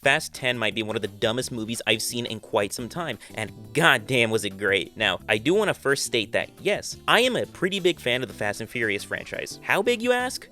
Fast 10 might be one of the dumbest movies I've seen in quite some time, and goddamn was it great. Now, I do want to first state that, yes, I am a pretty big fan of the Fast and Furious franchise. How big, you ask?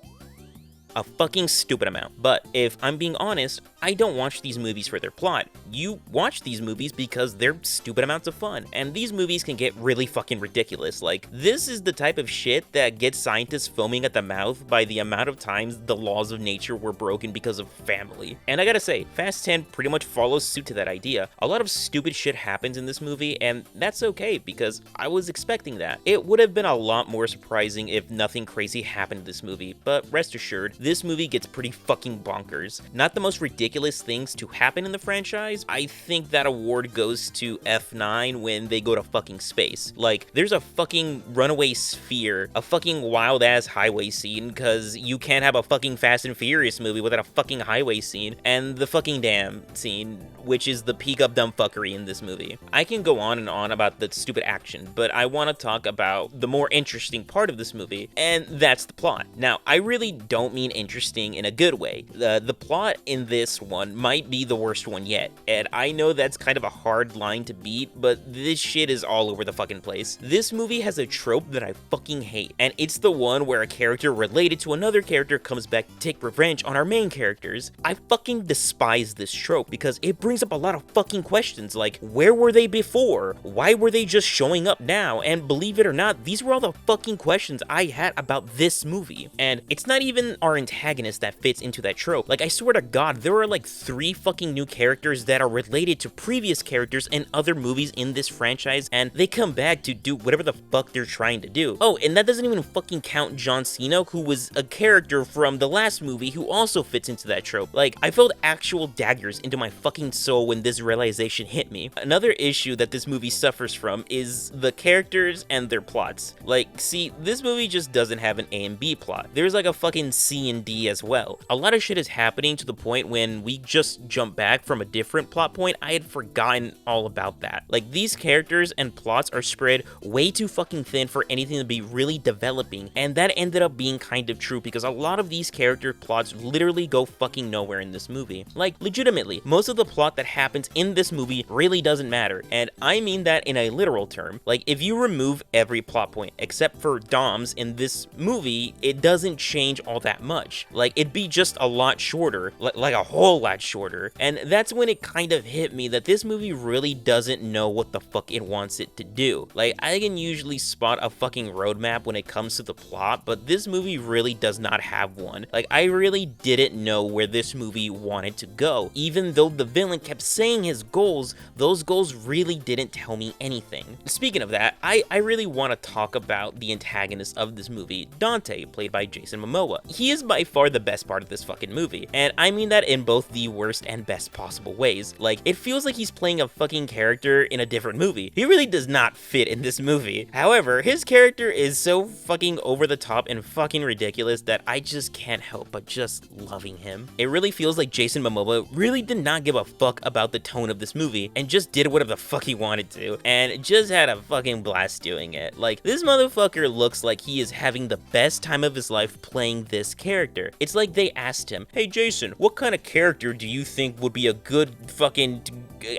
A fucking stupid amount. But if I'm being honest, I don't watch these movies for their plot. You watch these movies because they're stupid amounts of fun, and these movies can get really fucking ridiculous. Like, this is the type of shit that gets scientists foaming at the mouth by the amount of times the laws of nature were broken because of family. And I gotta say, Fast 10 pretty much follows suit to that idea. A lot of stupid shit happens in this movie, and that's okay because I was expecting that. It would have been a lot more surprising if nothing crazy happened in this movie, but rest assured, this movie gets pretty fucking bonkers. Not the most ridiculous things to happen in the franchise. I think that award goes to F9 when they go to fucking space. Like, there's a fucking runaway sphere, a fucking wild ass highway scene, cause you can't have a fucking Fast and Furious movie without a fucking highway scene, and the fucking dam scene, which is the peak of dumb fuckery in this movie. I can go on and on about the stupid action, but I want to talk about the more interesting part of this movie, and that's the plot. Now, I really don't mean interesting in a good way. The plot in this one might be the worst one yet, and I know that's kind of a hard line to beat, but this shit is all over the fucking place. This movie has a trope that I fucking hate, and it's the one where a character related to another character comes back to take revenge on our main characters. I fucking despise this trope because it brings up a lot of fucking questions like, where were they before? Why were they just showing up now? And believe it or not, these were all the fucking questions I had about this movie. And it's not even our antagonist that fits into that trope. Like, I swear to God, there are like 3 fucking new characters that are related to previous characters in other movies in this franchise, and they come back to do whatever the fuck they're trying to do. Oh, and that doesn't even fucking count John Cena, who was a character from the last movie who also fits into that trope. Like, I felt actual daggers into my fucking soul when this realization hit me. Another issue that this movie suffers from is the characters and their plots. Like, see, this movie just doesn't have an A and B plot. There's like a fucking C and D as well. A lot of shit is happening to the point when we just jump back from a different plot point, I had forgotten all about that. Like, these characters and plots are spread way too fucking thin for anything to be really developing, and that ended up being kind of true because a lot of these character plots literally go fucking nowhere in this movie. Like, legitimately, most of the plot that happens in this movie really doesn't matter, and I mean that in a literal term. Like, if you remove every plot point except for Dom's in this movie, it doesn't change all that much. Like, it'd be just a lot shorter, like a whole lot shorter, and that's when it kind of hit me that this movie really doesn't know what the fuck it wants it to do. Like, I can usually spot a fucking roadmap when it comes to the plot, but this movie really does not have one. Like, I really didn't know where this movie wanted to go. Even though the villain kept saying his goals, those goals really didn't tell me anything. Speaking of that, I really want to talk about the antagonist of this movie, Dante, played by Jason Momoa. He is by far the best part of this fucking movie, and I mean that in both the worst and best possible ways. Like, it feels like he's playing a fucking character in a different movie. He really does not fit in this movie. However, his character is so fucking over the top and fucking ridiculous that I just can't help but just loving him. It really feels like Jason Momoa really did not give a fuck about the tone of this movie and just did whatever the fuck he wanted to, and just had a fucking blast doing it. Like, this motherfucker looks like he is having the best time of his life playing this character. It's like they asked him, hey Jason, what kind of character do you think would be a good fucking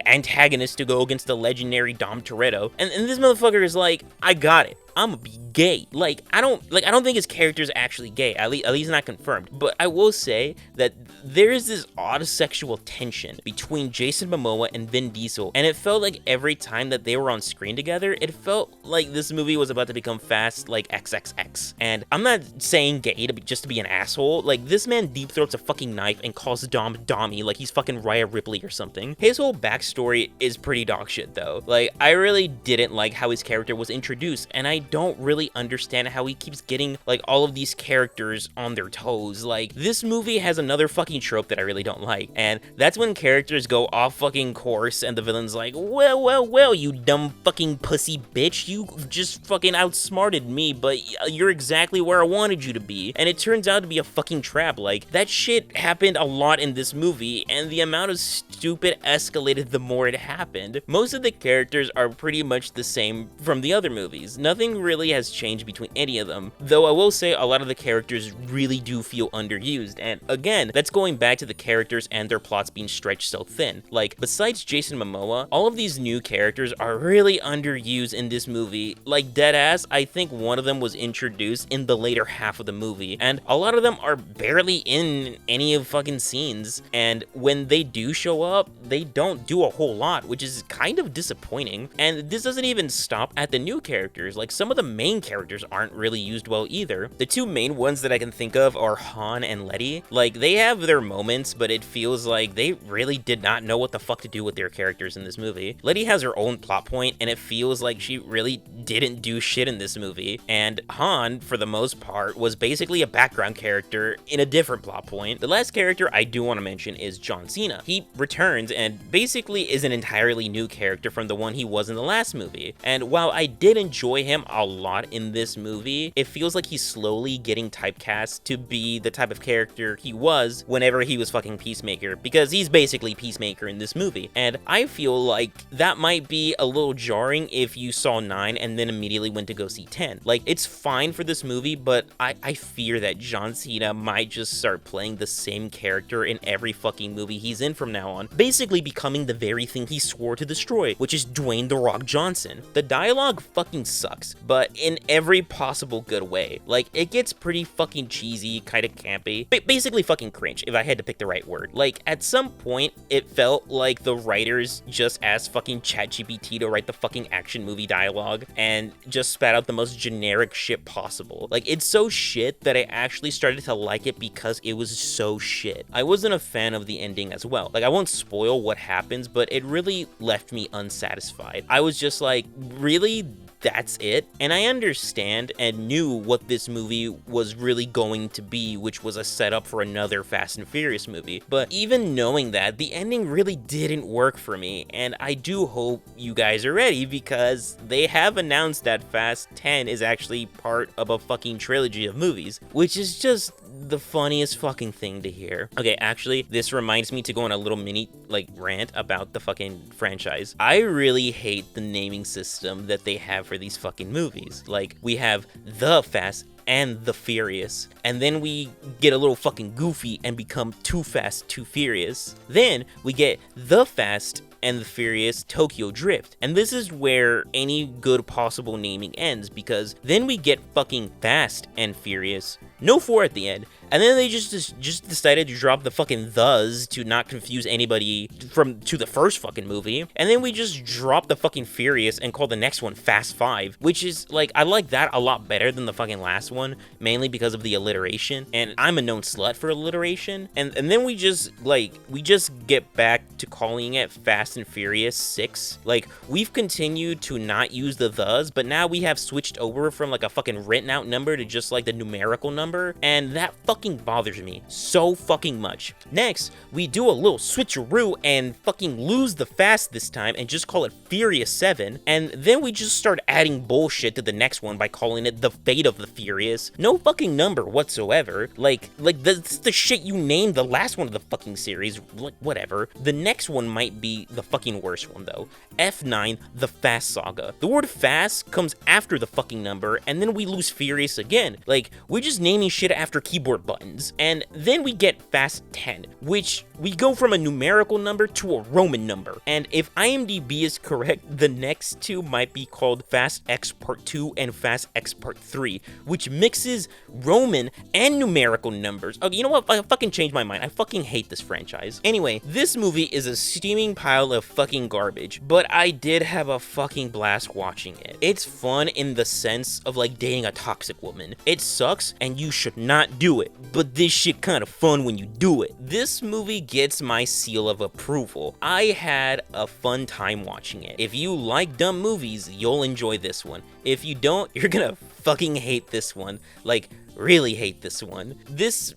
antagonist to go against the legendary Dom Toretto? And this motherfucker is like, I got it. I'm gonna be gay. Like, I don't think his character is actually gay, at least not confirmed. But I will say that there is this odd sexual tension between Jason Momoa and Vin Diesel, and it felt like every time that they were on screen together, it felt like this movie was about to become Fast like XXX. And I'm not saying gay just to be an asshole. Like, this man deep throats a fucking knife and calls Dom Dommy like he's fucking Rhea Ripley or something. His whole backstory is pretty dog shit though. Like, I really didn't like how his character was introduced, and I don't really understand how he keeps getting like all of these characters on their toes. Like, this movie has another fucking trope that I really don't like, and that's when characters go off fucking course and the villain's like, well, you dumb fucking pussy bitch, you just fucking outsmarted me, but you're exactly where I wanted you to be, and it turns out to be a fucking trap. Like, that shit happened a lot in this movie, and the amount of stupid escalated the more it happened. Most of the characters are pretty much the same from the other movies. Nothing nothing really has changed between any of them, though I will say a lot of the characters really do feel underused, and again, that's going back to the characters and their plots being stretched so thin. Like, besides Jason Momoa, all of these new characters are really underused in this movie. Like, deadass, I think one of them was introduced in the later half of the movie, and a lot of them are barely in any of fucking scenes, and when they do show up, they don't do a whole lot, which is kind of disappointing. And this doesn't even stop at the new characters. Like, some of the main characters aren't really used well either. The two main ones that I can think of are Han and Letty. Like, they have their moments, but it feels like they really did not know what the fuck to do with their characters in this movie. Letty has her own plot point, and it feels like she really didn't do shit in this movie. And Han, for the most part, was basically a background character in a different plot point. The last character I do want to mention is John Cena. He returns and basically is an entirely new character from the one he was in the last movie. And while I did enjoy him a lot in this movie, it feels like he's slowly getting typecast to be the type of character he was whenever he was fucking Peacemaker, because he's basically Peacemaker in this movie. And I feel like that might be a little jarring if you saw 9 and then immediately went to go see 10. Like, it's fine for this movie, but I fear that John Cena might just start playing the same character in every fucking movie he's in from now on, basically becoming the very thing he swore to destroy, which is Dwayne "The Rock" Johnson. The dialogue fucking sucks, but in every possible good way. Like, it gets pretty fucking cheesy, kind of campy, basically fucking cringe, if I had to pick the right word. Like, at some point, it felt like the writers just asked fucking ChatGPT to write the fucking action movie dialogue and just spat out the most generic shit possible. Like, it's so shit that I actually started to like it because it was so shit. I wasn't a fan of the ending as well. Like, I won't spoil what happens, but it really left me unsatisfied. I was just like, really? That's it? And I understand and knew what this movie was really going to be, which was a setup for another Fast and Furious movie. But even knowing that, the ending really didn't work for me, and I do hope you guys are ready, because they have announced that Fast 10 is actually part of a fucking trilogy of movies, which is just the funniest fucking thing to hear. Okay, actually, this reminds me to go on a little mini, like, rant about the fucking franchise. I really hate the naming system that they have for these fucking movies. Like, we have The Fast and The Furious, and then we get a little fucking goofy and become Too Fast, Too Furious. Then we get The Fast and the Furious Tokyo Drift, and this is where any good possible naming ends, because then we get fucking Fast and Furious, no 4 at the end, and then they just decided to drop the fucking thes to not confuse anybody to the first fucking movie, and then we just dropped the fucking Furious and called the next one Fast 5, which is, like, I like that a lot better than the fucking last one, mainly because of the alliteration, and I'm a known slut for alliteration, and then we just get back to calling it Fast and Furious 6. Like, we've continued to not use the thes, but now we have switched over from, like, a fucking written out number to just, like, the numerical number, and that fucking bothers me so fucking much. Next, we do a little switcheroo and fucking lose the Fast this time and just call it Furious 7, and then we just start adding bullshit to the next one by calling it The Fate of the Furious. No fucking number whatsoever. Like that's the shit you named the last one of the fucking series. Like, whatever. The next one might be the fucking worst one, though. F9, The Fast Saga. The word fast comes after the fucking number, and then we lose Furious again. Like, we're just naming shit after keyboard buttons. And then we get Fast 10, which we go from a numerical number to a Roman number. And if IMDb is correct, the next two might be called Fast X Part 2 and Fast X Part 3, which mixes Roman and numerical numbers. Okay, you know what? I fucking changed my mind. I fucking hate this franchise. Anyway, this movie is a steaming pile of fucking garbage, but I did have a fucking blast watching it. It's fun in the sense of, like, dating a toxic woman. It sucks and you should not do it, but this shit kind of fun when you do it. This movie gets my seal of approval. I had a fun time watching it. If you like dumb movies, you'll enjoy this one. If you don't, you're gonna fucking hate this one. Like, really hate this one. This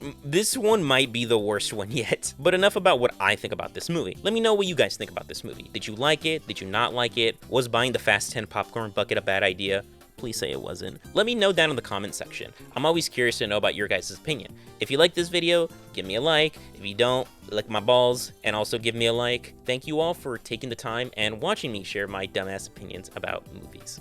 one might be the worst one yet. But enough about what I think about this movie. Let me know what you guys think about this movie. Did you like it? Did you not like it? Was buying the Fast 10 popcorn bucket a bad idea? Please say it wasn't. Let me know down in the comment section. I'm always curious to know about your guys' opinion. If you like this video, give me a like. If you don't, lick my balls and also give me a like. Thank you all for taking the time and watching me share my dumbass opinions about movies.